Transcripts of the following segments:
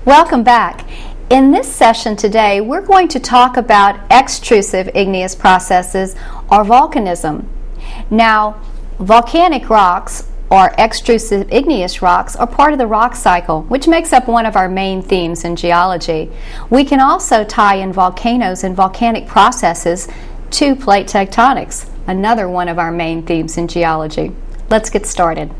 Welcome back. In this session today, we're going to talk about extrusive igneous processes or volcanism. Now, volcanic rocks or extrusive igneous rocks are part of the rock cycle, which makes up one of our main themes in geology. We can also tie in volcanoes and volcanic processes to plate tectonics, another one of our main themes in geology. Let's get started.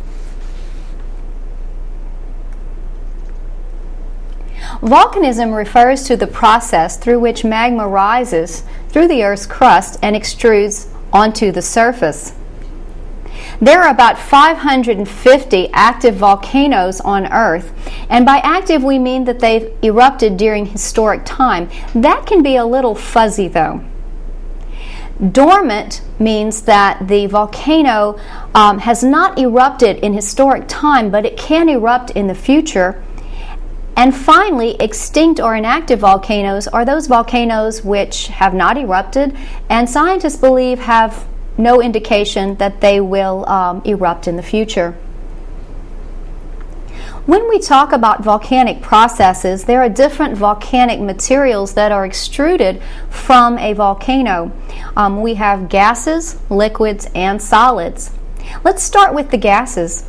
Volcanism refers to the process through which magma rises through the Earth's crust and extrudes onto the surface. There are about 550 active volcanoes on Earth, and by active we mean that they've erupted during historic time. That can be a little fuzzy though. Dormant means that the volcano has not erupted in historic time, but it can erupt in the future. And finally, extinct or inactive volcanoes are those volcanoes which have not erupted and scientists believe have no indication that they will erupt in the future. When we talk about volcanic processes, there are different volcanic materials that are extruded from a volcano. We have gases, liquids, and solids. Let's start with the gases.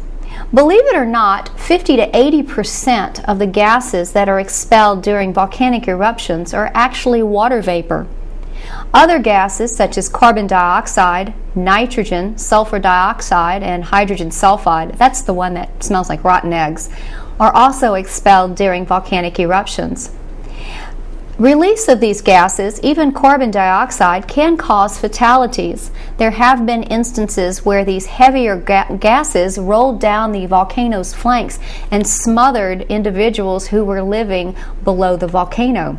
Believe it or not, 50 to 80% of the gases that are expelled during volcanic eruptions are actually water vapor. Other gases such as carbon dioxide, nitrogen, sulfur dioxide, and hydrogen sulfide, that's the one that smells like rotten eggs, are also expelled during volcanic eruptions. Release of these gases, even carbon dioxide, can cause fatalities. There have been instances where these heavier gases rolled down the volcano's flanks and smothered individuals who were living below the volcano.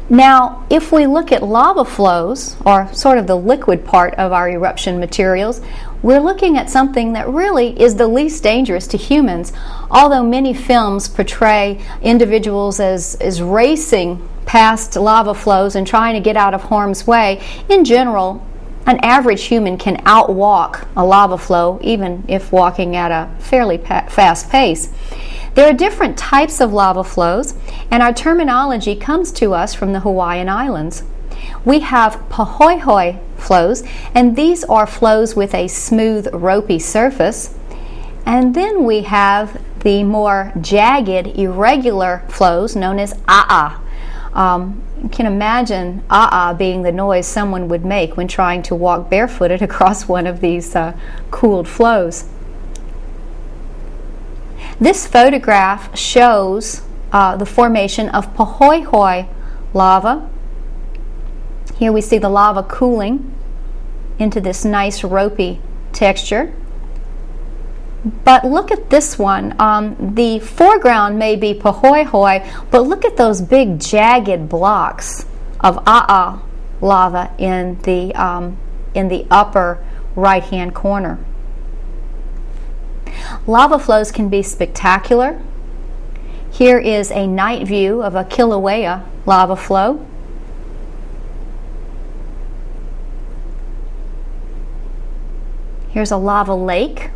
Now, if we look at lava flows, or sort of the liquid part of our eruption materials, we're looking at something that really is the least dangerous to humans. Although many films portray individuals as racing past lava flows and trying to get out of harm's way, in general, an average human can outwalk a lava flow, even if walking at a fairly fast pace. There are different types of lava flows, and our terminology comes to us from the Hawaiian Islands. We have pahoehoe flows, and these are flows with a smooth, ropey surface. And then we have the more jagged, irregular flows known as a'a. You can imagine a'a being the noise someone would make when trying to walk barefooted across one of these cooled flows. This photograph shows the formation of pahoehoe lava. Here we see the lava cooling into this nice ropey texture. But look at this one. The foreground may be pahoehoe, but look at those big jagged blocks of a'a lava in the upper right-hand corner. Lava flows can be spectacular. Here is a night view of a Kilauea lava flow. Here's a lava lake.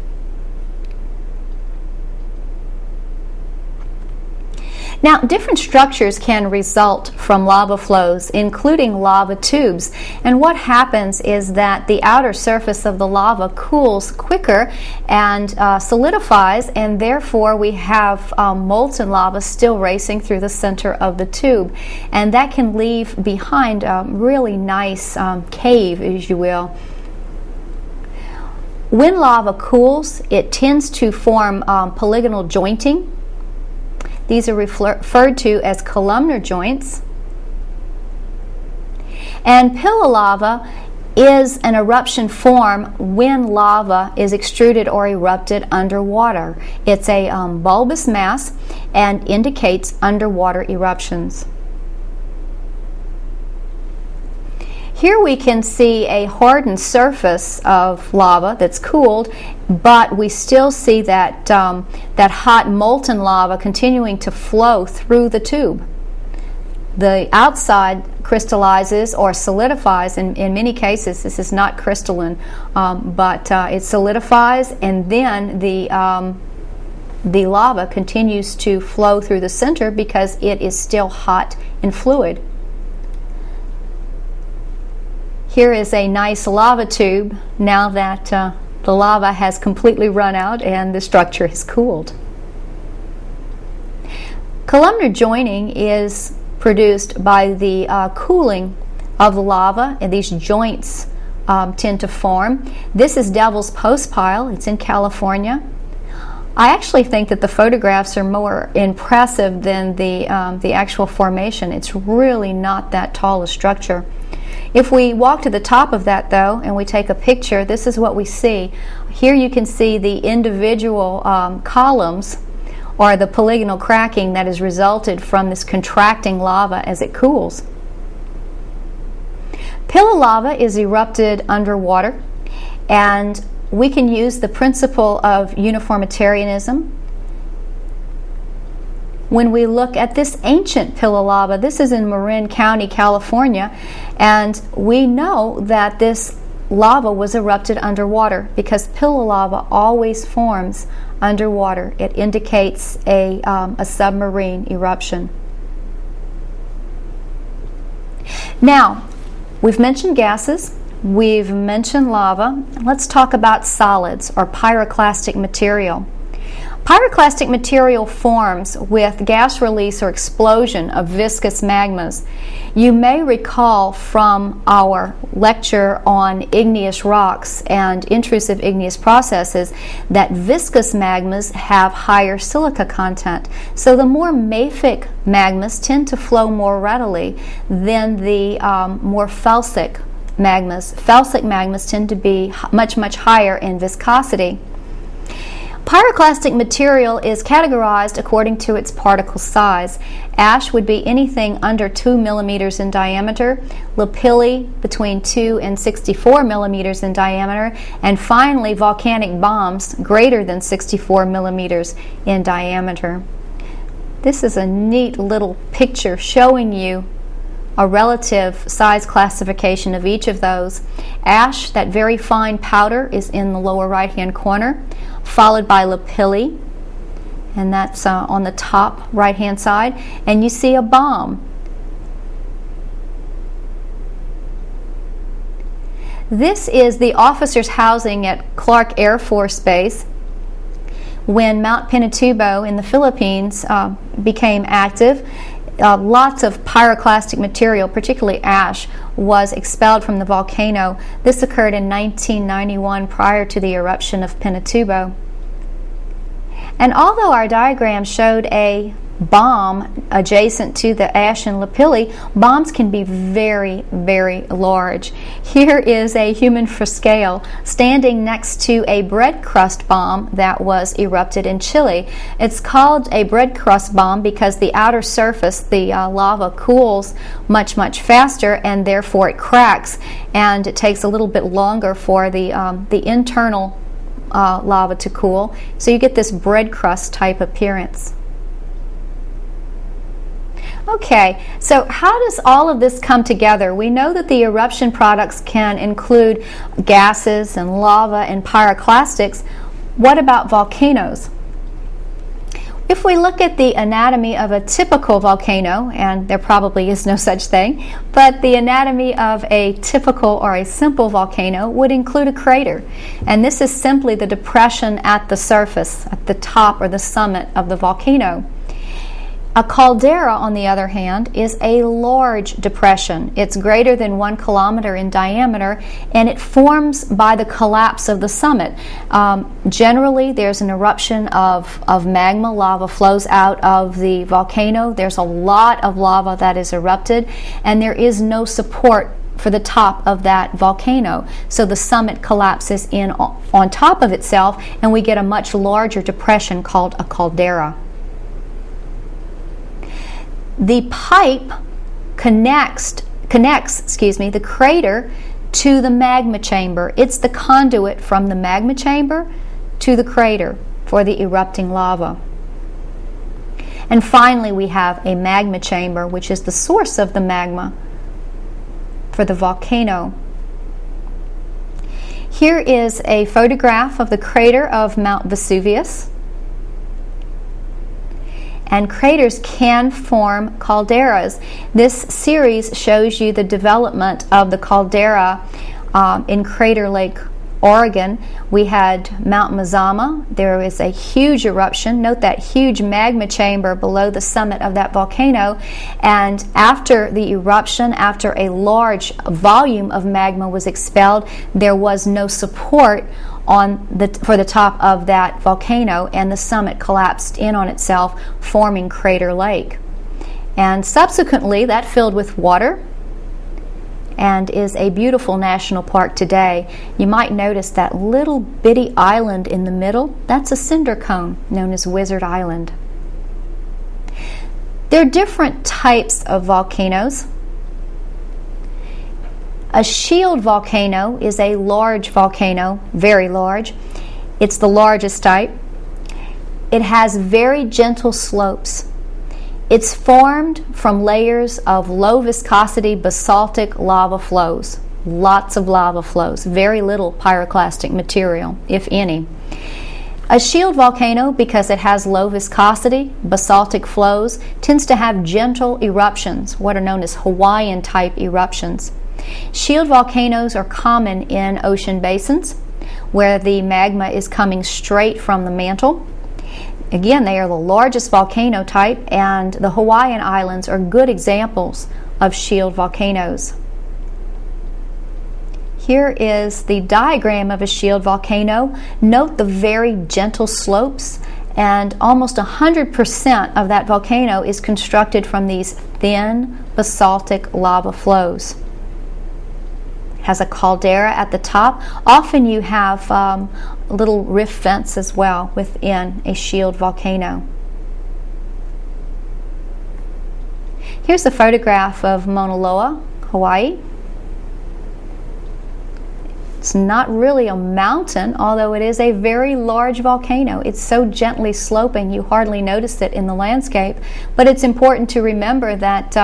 Now, different structures can result from lava flows, including lava tubes. And what happens is that the outer surface of the lava cools quicker and solidifies, and therefore we have molten lava still racing through the center of the tube. And that can leave behind a really nice cave, as you will. When lava cools, it tends to form polygonal jointing. These are referred to as columnar joints. And pillar lava is an eruption form when lava is extruded or erupted underwater. It's a bulbous mass and indicates underwater eruptions. Here we can see a hardened surface of lava that's cooled, but we still see that, that hot molten lava continuing to flow through the tube. The outside crystallizes or solidifies. In many cases, this is not crystalline, but it solidifies, and then the lava continues to flow through the center because it is still hot and fluid. Here is a nice lava tube now that the lava has completely run out and the structure has cooled. Columnar joining is produced by the cooling of the lava, and these joints tend to form. This is Devil's Postpile. It's in California. I actually think that the photographs are more impressive than the actual formation. It's really not that tall a structure. If we walk to the top of that, though, and we take a picture, this is what we see. Here you can see the individual columns, or the polygonal cracking that has resulted from this contracting lava as it cools. Pillar lava is erupted underwater, and we can use the principle of uniformitarianism. When we look at this ancient pillar lava, this is in Marin County, California, and we know that this lava was erupted underwater because pillar lava always forms underwater. It indicates a submarine eruption. Now, we've mentioned gases, we've mentioned lava. Let's talk about solids or pyroclastic material. Pyroclastic material forms with gas release or explosion of viscous magmas. You may recall from our lecture on igneous rocks and intrusive igneous processes that viscous magmas have higher silica content. So the more mafic magmas tend to flow more readily than the more felsic magmas. Felsic magmas tend to be much higher in viscosity. Pyroclastic material is categorized according to its particle size. Ash would be anything under 2 millimeters in diameter, lapilli between 2 and 64 millimeters in diameter, and finally volcanic bombs greater than 64 millimeters in diameter. This is a neat little picture showing you a relative size classification of each of those. Ash, that very fine powder, is in the lower right hand corner, followed by lapilli, and that's on the top right hand side, and you see a bomb. This is the officers' housing at Clark Air Force Base when Mount Pinatubo in the Philippines became active. Lots of pyroclastic material, particularly ash, was expelled from the volcano. This occurred in 1991 prior to the eruption of Pinatubo. And although our diagram showed a bomb adjacent to the ash and lapilli, bombs can be very large. Here is a human scale standing next to a bread crust bomb that was erupted in Chile. It's called a bread crust bomb because the outer surface, the lava, cools much faster, and therefore it cracks, and it takes a little bit longer for the internal lava to cool, so you get this bread crust type appearance. Okay, so how does all of this come together? We know that the eruption products can include gases and lava and pyroclastics. What about volcanoes? If we look at the anatomy of a typical volcano, and there probably is no such thing, but the anatomy of a typical or a simple volcano would include a crater. And this is simply the depression at the surface, at the top or the summit of the volcano. A caldera, on the other hand, is a large depression. It's greater than 1 kilometer in diameter, and it forms by the collapse of the summit. Generally, there's an eruption of magma. Lava flows out of the volcano. There's a lot of lava that is erupted, and there is no support for the top of that volcano. So the summit collapses in on top of itself, and we get a much larger depression called a caldera. The pipe connects the crater to the magma chamber. It's the conduit from the magma chamber to the crater for the erupting lava. And finally, we have a magma chamber, which is the source of the magma for the volcano. Here is a photograph of the crater of Mount Vesuvius. and craters can form calderas. This series shows you the development of the caldera in Crater Lake, Oregon. We had Mount Mazama. There was a huge eruption. Note that huge magma chamber below the summit of that volcano. And after the eruption, after a large volume of magma was expelled, there was no support for the top of that volcano, and the summit collapsed in on itself, forming Crater Lake. And subsequently, that filled with water and is a beautiful national park today. You might notice that little bitty island in the middle. That's a cinder cone known as Wizard Island. There are different types of volcanoes. A shield volcano is a large volcano, very large. It's the largest type. It has very gentle slopes. It's formed from layers of low viscosity basaltic lava flows. Lots of lava flows, very little pyroclastic material, if any. A shield volcano, because it has low viscosity, basaltic flows, tends to have gentle eruptions, what are known as Hawaiian type eruptions. Shield volcanoes are common in ocean basins where the magma is coming straight from the mantle. Again, they are the largest volcano type, and the Hawaiian Islands are good examples of shield volcanoes. Here is the diagram of a shield volcano. Note the very gentle slopes, and almost 100% of that volcano is constructed from these thin basaltic lava flows. Has a caldera at the top. Often you have little rift vents as well within a shield volcano. Here's a photograph of Mauna Loa, Hawaii. It's not really a mountain, although it is a very large volcano. It's so gently sloping you hardly notice it in the landscape. But it's important to remember that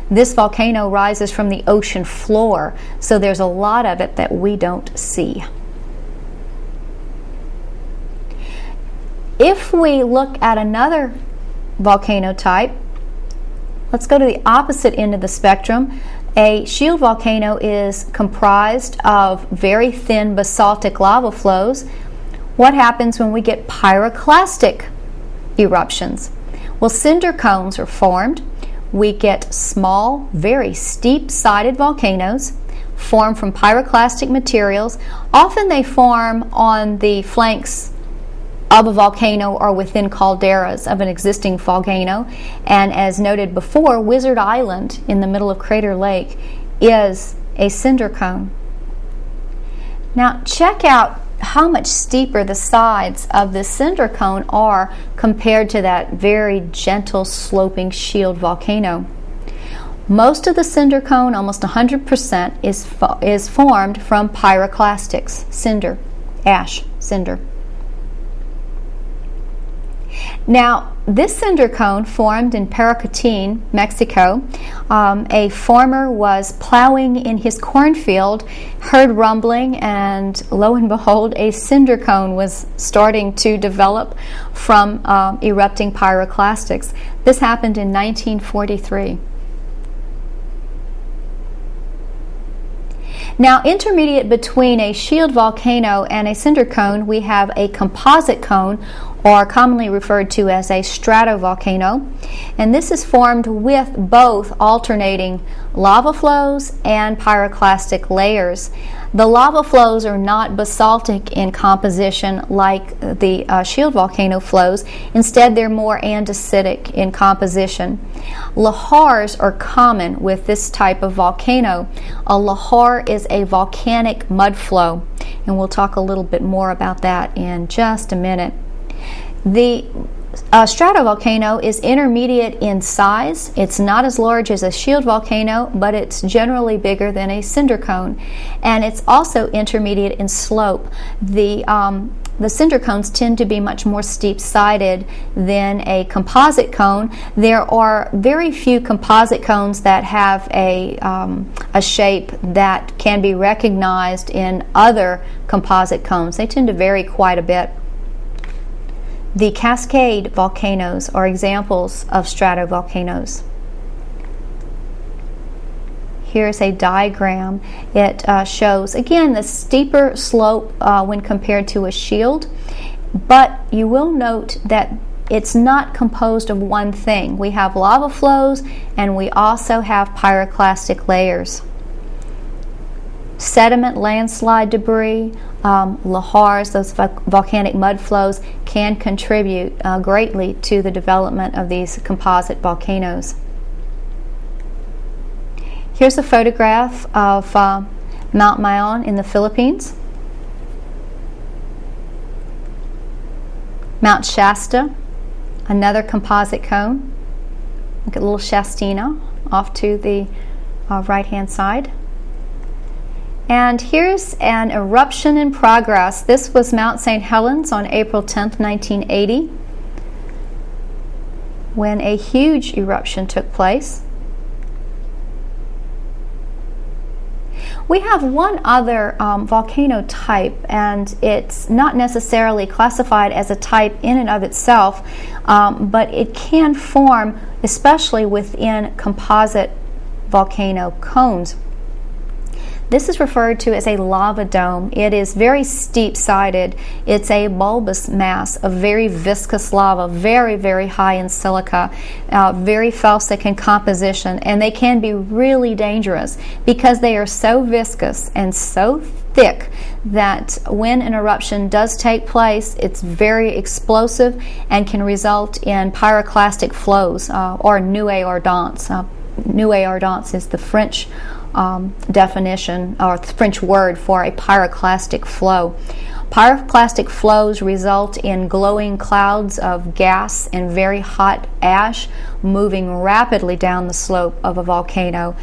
this volcano rises from the ocean floor, so there's a lot of it that we don't see. If we look at another volcano type, let's go to the opposite end of the spectrum. A shield volcano is comprised of very thin basaltic lava flows. What happens when we get pyroclastic eruptions? Well, cinder cones are formed. We get small, very steep-sided volcanoes formed from pyroclastic materials. Often they form on the flanks of a volcano or within calderas of an existing volcano. And as noted before, Wizard Island in the middle of Crater Lake is a cinder cone. Now check out how much steeper the sides of the cinder cone are compared to that very gentle sloping shield volcano. Most of the cinder cone, almost 100%, is formed from pyroclastics, cinder, ash, cinder. Now, this cinder cone formed in Paracatin, Mexico. A farmer was plowing in his cornfield, heard rumbling, and lo and behold, a cinder cone was starting to develop from erupting pyroclastics. This happened in 1943. Now, intermediate between a shield volcano and a cinder cone, we have a composite cone, or commonly referred to as a stratovolcano, and this is formed with both alternating lava flows and pyroclastic layers. The lava flows are not basaltic in composition like the shield volcano flows. Instead, they're more andesitic in composition. Lahars are common with this type of volcano. A lahar is a volcanic mud flow, and we'll talk a little bit more about that in just a minute. The stratovolcano is intermediate in size. It's not as large as a shield volcano, but it's generally bigger than a cinder cone. And it's also intermediate in slope. The cinder cones tend to be much more steep-sided than a composite cone. There are very few composite cones that have a shape that can be recognized in other composite cones. They tend to vary quite a bit. The Cascade volcanoes are examples of stratovolcanoes. Here's a diagram. It shows, again, the steeper slope when compared to a shield, but you will note that it's not composed of one thing. We have lava flows, and we also have pyroclastic layers. Sediment, landslide debris, lahars, those volcanic mud flows, can contribute greatly to the development of these composite volcanoes. Here's a photograph of Mount Mayon in the Philippines. Mount Shasta, another composite cone. Look at little Shastina off to the right-hand side. And here's an eruption in progress. This was Mount St. Helens on April 10th, 1980, when a huge eruption took place. We have one other volcano type, and it's not necessarily classified as a type in and of itself, but it can form, especially within composite volcano cones. This is referred to as a lava dome. It is very steep-sided. It's a bulbous mass of very viscous lava, very, very high in silica, very felsic in composition, and they can be really dangerous because they are so viscous and so thick that when an eruption does take place, it's very explosive and can result in pyroclastic flows or nuées ardentes. Nuées ardentes is the French definition or French word for a pyroclastic flow. Pyroclastic flows result in glowing clouds of gas and very hot ash moving rapidly down the slope of a volcano.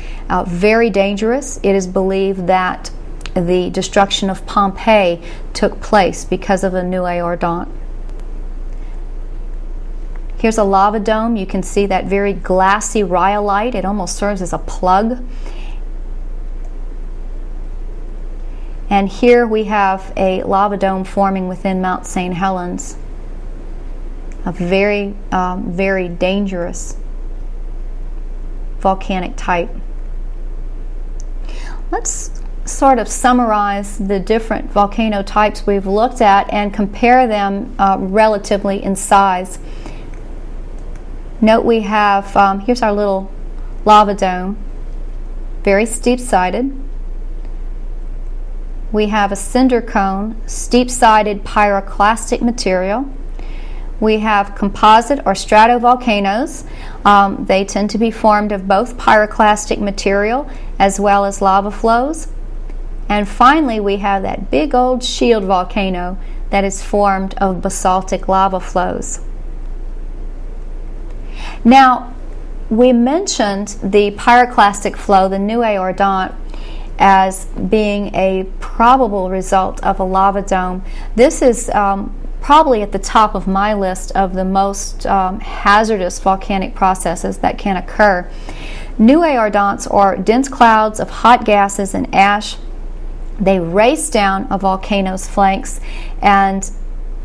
Very dangerous. It is believed that the destruction of Pompeii took place because of a nuée ardente. Here's a lava dome. You can see that very glassy rhyolite. It almost serves as a plug. And here we have a lava dome forming within Mount St. Helens, a very, very dangerous volcanic type. Let's sort of summarize the different volcano types we've looked at and compare them relatively in size. Note we have, here's our little lava dome, very steep-sided. We have a cinder cone, steep-sided pyroclastic material. We have composite or stratovolcanoes. They tend to be formed of both pyroclastic material as well as lava flows. And finally, we have that big old shield volcano that is formed of basaltic lava flows. Now, we mentioned the pyroclastic flow, the nuée ardente, as being a probable result of a lava dome. This is probably at the top of my list of the most hazardous volcanic processes that can occur. Nuées ardentes are dense clouds of hot gases and ash. They race down a volcano's flanks and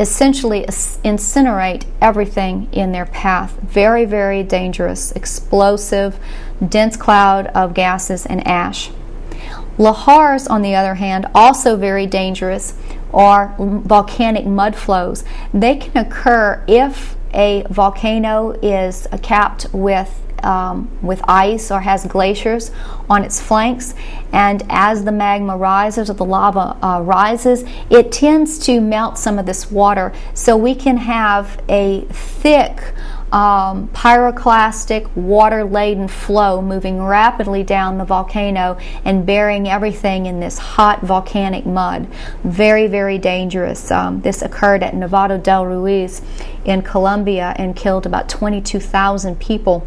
essentially incinerate everything in their path. Very, very dangerous, explosive, dense cloud of gases and ash. Lahars, on the other hand, also very dangerous, are volcanic mud flows. They can occur if a volcano is capped with ice or has glaciers on its flanks, and as the magma rises or the lava rises, it tends to melt some of this water, so we can have a thick pyroclastic, water-laden flow moving rapidly down the volcano and burying everything in this hot volcanic mud. Very, very dangerous. This occurred at Nevado del Ruiz in Colombia and killed about 22,000 people.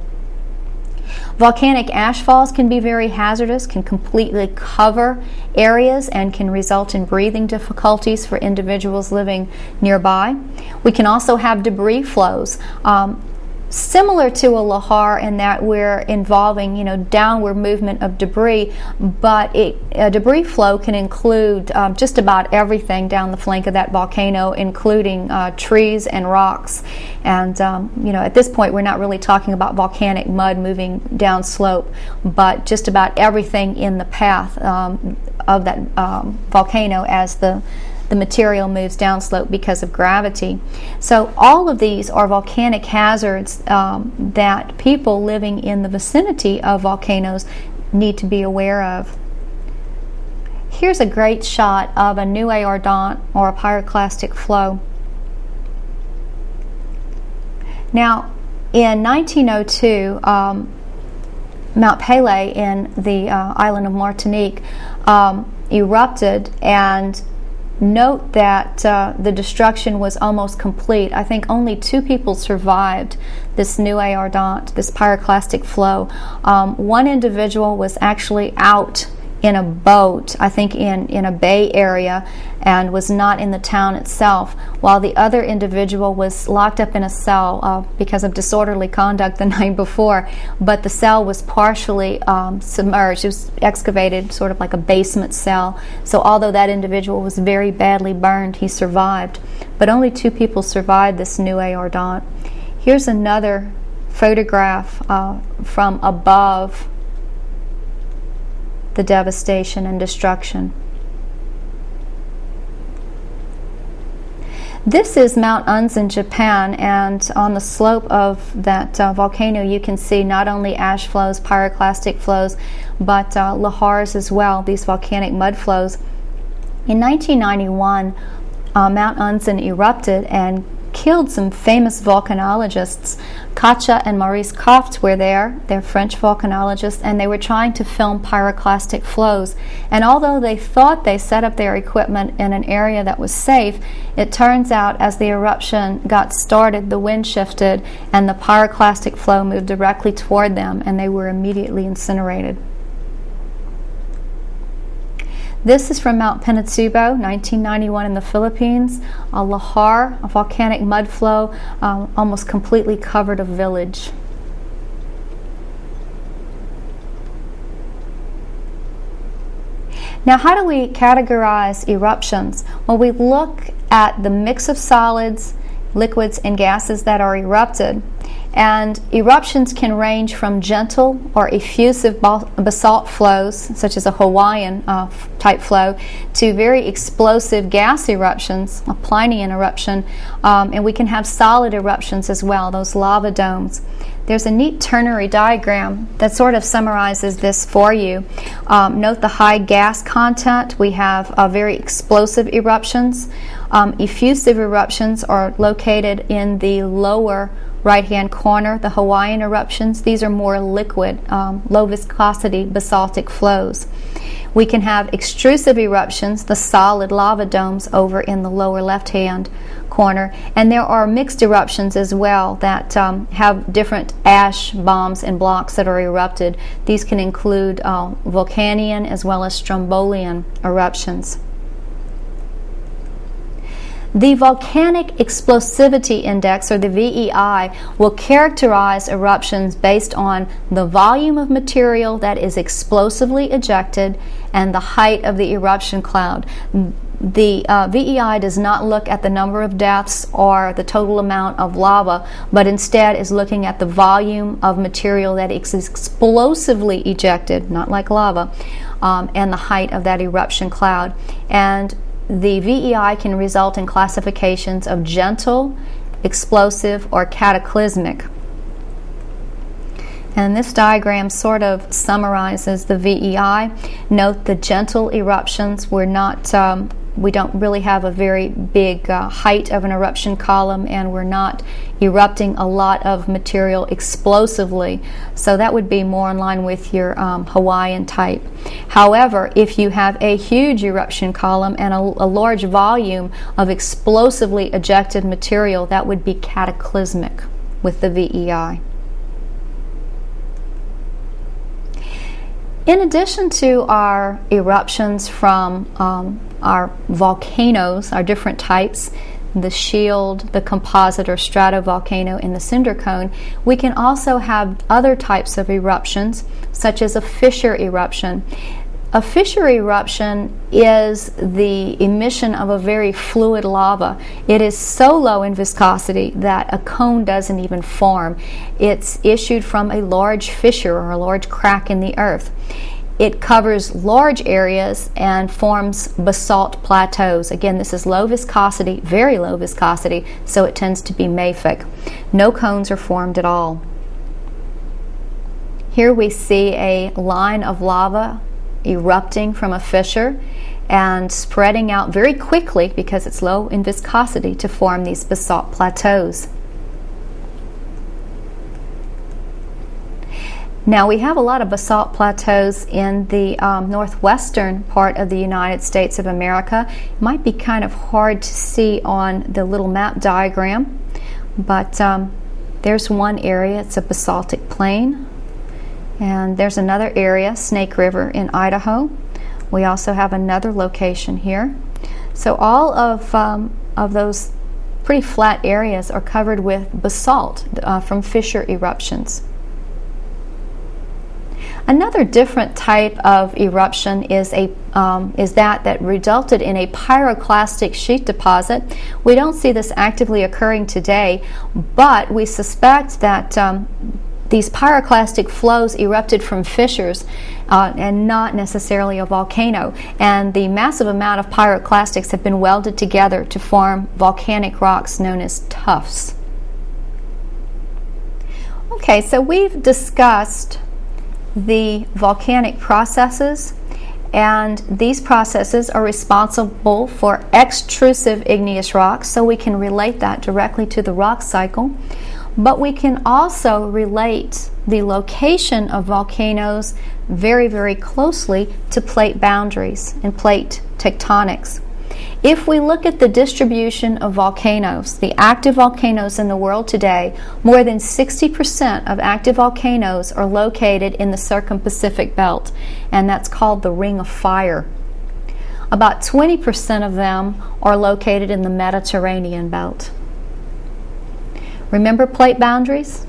Volcanic ash falls can be very hazardous, can completely cover areas, and can result in breathing difficulties for individuals living nearby. We can also have debris flows. similar to a lahar in that we're involving, downward movement of debris, but a debris flow can include just about everything down the flank of that volcano, including trees and rocks. And at this point, we're not really talking about volcanic mud moving down slope, but just about everything in the path of that volcano as the material moves downslope because of gravity. So all of these are volcanic hazards that people living in the vicinity of volcanoes need to be aware of. Here's a great shot of a nuée ardente or a pyroclastic flow. Now, in 1902, Mount Pelée in the island of Martinique erupted, and note that the destruction was almost complete. I think only 2 people survived this nuée ardente, this pyroclastic flow. One individual was actually out in a boat, I think in a bay area, and was not in the town itself, while the other individual was locked up in a cell because of disorderly conduct the night before. But the cell was partially submerged. It was excavated sort of like a basement cell. So although that individual was very badly burned, he survived. But only 2 people survived this nuée ardente. Here's another photograph from above the devastation and destruction. This is Mount Unzen in Japan, and on the slope of that volcano you can see not only ash flows, pyroclastic flows, but lahars as well, these volcanic mud flows. In 1991, Mount Unzen erupted and killed some famous volcanologists. Katja and Maurice Koft were there. They're French volcanologists, and they were trying to film pyroclastic flows. And although they thought they set up their equipment in an area that was safe, it turns out as the eruption got started, the wind shifted and the pyroclastic flow moved directly toward them, and they were immediately incinerated. This is from Mount Pinatubo, 1991 in the Philippines. A lahar, a volcanic mud flow, almost completely covered a village. Now, how do we categorize eruptions? Well, we look at the mix of solids, liquids, and gases that are erupted. And eruptions can range from gentle or effusive basalt flows, such as a Hawaiian type flow, to very explosive gas eruptions, a Plinian eruption, and we can have solid eruptions as well, those lava domes. There's a neat ternary diagram that sort of summarizes this for you. Note the high gas content. We have very explosive eruptions. Effusive eruptions are located in the lower right-hand corner, the Hawaiian eruptions. These are more liquid, low viscosity basaltic flows. We can have extrusive eruptions, the solid lava domes over in the lower left-hand corner, and there are mixed eruptions as well that have different ash bombs and blocks that are erupted. These can include Volcanian as well as Strombolian eruptions. The Volcanic Explosivity Index, or the VEI, will characterize eruptions based on the volume of material that is explosively ejected and the height of the eruption cloud. The VEI does not look at the number of deaths or the total amount of lava, but instead is looking at the volume of material that is explosively ejected, not like lava, and the height of that eruption cloud. And the VEI can result in classifications of gentle, explosive, or cataclysmic. And this diagram sort of summarizes the VEI. Note the gentle eruptions were not, we don't really have a very big height of an eruption column, and we're not erupting a lot of material explosively. So that would be more in line with your Hawaiian type. However, if you have a huge eruption column and a large volume of explosively ejected material, that would be cataclysmic with the VEI. In addition to our eruptions from our volcanoes, our different types, the shield, the composite or stratovolcano, and the cinder cone, we can also have other types of eruptions, such as a fissure eruption. A fissure eruption is the emission of a very fluid lava. It is so low in viscosity that a cone doesn't even form. It's issued from a large fissure or a large crack in the earth. It covers large areas and forms basalt plateaus. Again, this is low viscosity, very low viscosity, so it tends to be mafic. No cones are formed at all. Here we see a line of lava erupting from a fissure and spreading out very quickly because it's low in viscosity to form these basalt plateaus. Now we have a lot of basalt plateaus in the northwestern part of the United States of America. It might be kind of hard to see on the little map diagram, but there's one area, it's a basaltic plain. And there's another area, Snake River in Idaho. We also have another location here. So all of those pretty flat areas are covered with basalt from fissure eruptions. Another different type of eruption is that resulted in a pyroclastic sheet deposit. We don't see this actively occurring today, but we suspect that these pyroclastic flows erupted from fissures and not necessarily a volcano. And the massive amount of pyroclastics have been welded together to form volcanic rocks known as tuffs. Okay, so we've discussed the volcanic processes, and these processes are responsible for extrusive igneous rocks, so we can relate that directly to the rock cycle. But we can also relate the location of volcanoes very, very closely to plate boundaries and plate tectonics. If we look at the distribution of volcanoes, the active volcanoes in the world today, more than 60% of active volcanoes are located in the circum-Pacific belt, and that's called the Ring of Fire. About 20% of them are located in the Mediterranean belt. Remember plate boundaries?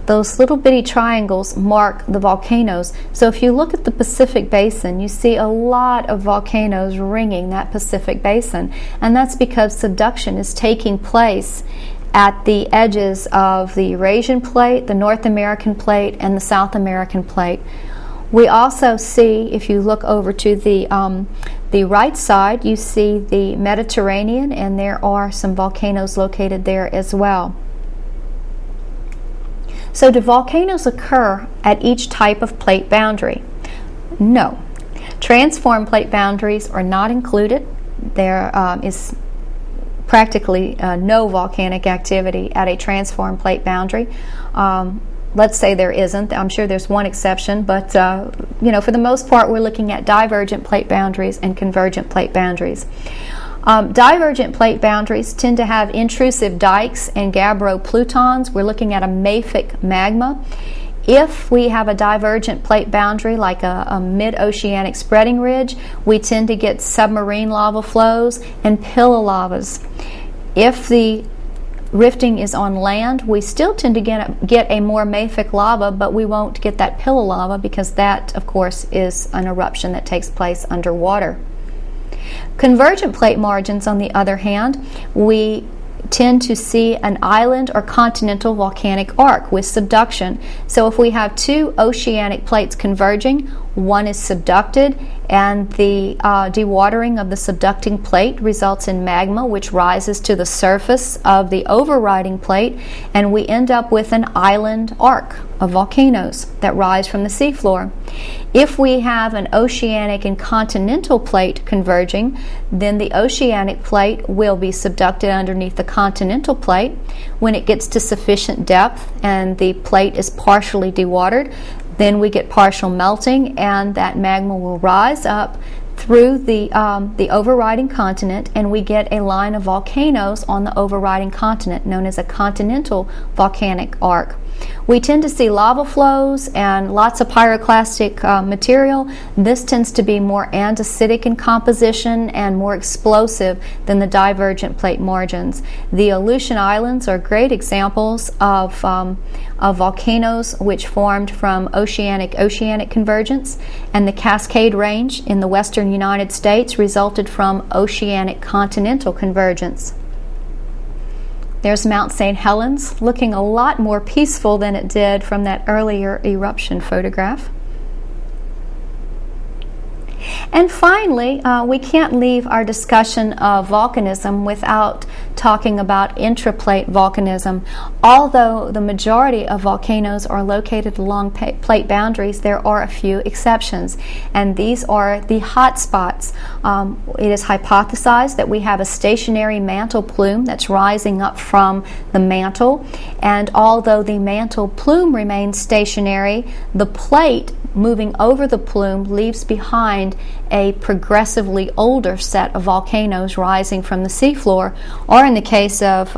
Those little bitty triangles mark the volcanoes. So if you look at the Pacific Basin, you see a lot of volcanoes ringing that Pacific Basin. And that's because subduction is taking place at the edges of the Eurasian plate, the North American plate, and the South American plate. We also see, if you look over to the right side, you see the Mediterranean, and there are some volcanoes located there as well. So do volcanoes occur at each type of plate boundary? No. Transform plate boundaries are not included. There is practically no volcanic activity at a transform plate boundary. Let's say there isn't. I'm sure there's one exception, but for the most part, we're looking at divergent plate boundaries and convergent plate boundaries. Divergent plate boundaries tend to have intrusive dikes and gabbro-plutons. We're looking at a mafic magma. If we have a divergent plate boundary like a mid-oceanic spreading ridge, we tend to get submarine lava flows and pillow lavas. If the rifting is on land, we still tend to get a more mafic lava, but we won't get that pillow lava because that, of course, is an eruption that takes place underwater. Convergent plate margins, on the other hand, we tend to see an island or continental volcanic arc with subduction. So if we have two oceanic plates converging, one is subducted, and the dewatering of the subducting plate results in magma which rises to the surface of the overriding plate, and we end up with an island arc of volcanoes that rise from the seafloor. If we have an oceanic and continental plate converging, then the oceanic plate will be subducted underneath the continental plate. When it gets to sufficient depth and the plate is partially dewatered, then we get partial melting, and that magma will rise up through the overriding continent, and we get a line of volcanoes on the overriding continent known as a continental volcanic arc. We tend to see lava flows and lots of pyroclastic material. This tends to be more andesitic in composition and more explosive than the divergent plate margins. The Aleutian Islands are great examples of volcanoes which formed from oceanic convergence, and the Cascade Range in the western United States resulted from oceanic continental convergence. There's Mount St. Helens, looking a lot more peaceful than it did from that earlier eruption photograph. And finally, we can't leave our discussion of volcanism without talking about intraplate volcanism. Although the majority of volcanoes are located along plate boundaries, there are a few exceptions, and these are the hot spots. It is hypothesized that we have a stationary mantle plume that's rising up from the mantle, and although the mantle plume remains stationary, the plate moving over the plume leaves behind a progressively older set of volcanoes rising from the seafloor. Or in the case of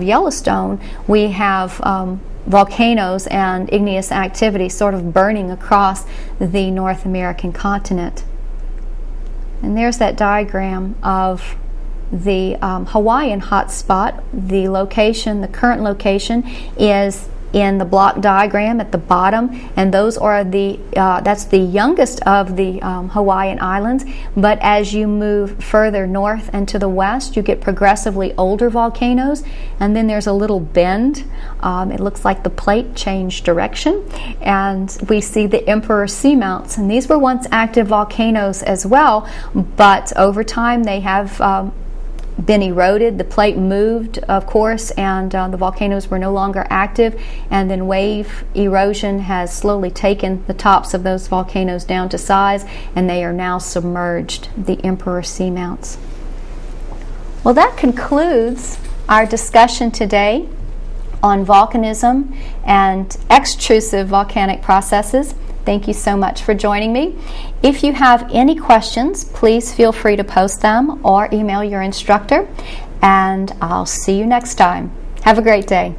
Yellowstone, we have volcanoes and igneous activity sort of burning across the North American continent. And there's that diagram of the Hawaiian hotspot. The current location is in the block diagram at the bottom, and those are that's the youngest of the Hawaiian Islands. But as you move further north and to the west, you get progressively older volcanoes, and then there's a little bend. It looks like the plate changed direction, and we see the Emperor Seamounts, and these were once active volcanoes as well, but over time they have been eroded. The plate moved, of course, and the volcanoes were no longer active, and then wave erosion has slowly taken the tops of those volcanoes down to size, and they are now submerged, the Emperor Seamounts. Well, that concludes our discussion today on volcanism and extrusive volcanic processes. Thank you so much for joining me. If you have any questions, please feel free to post them or email your instructor, and I'll see you next time. Have a great day.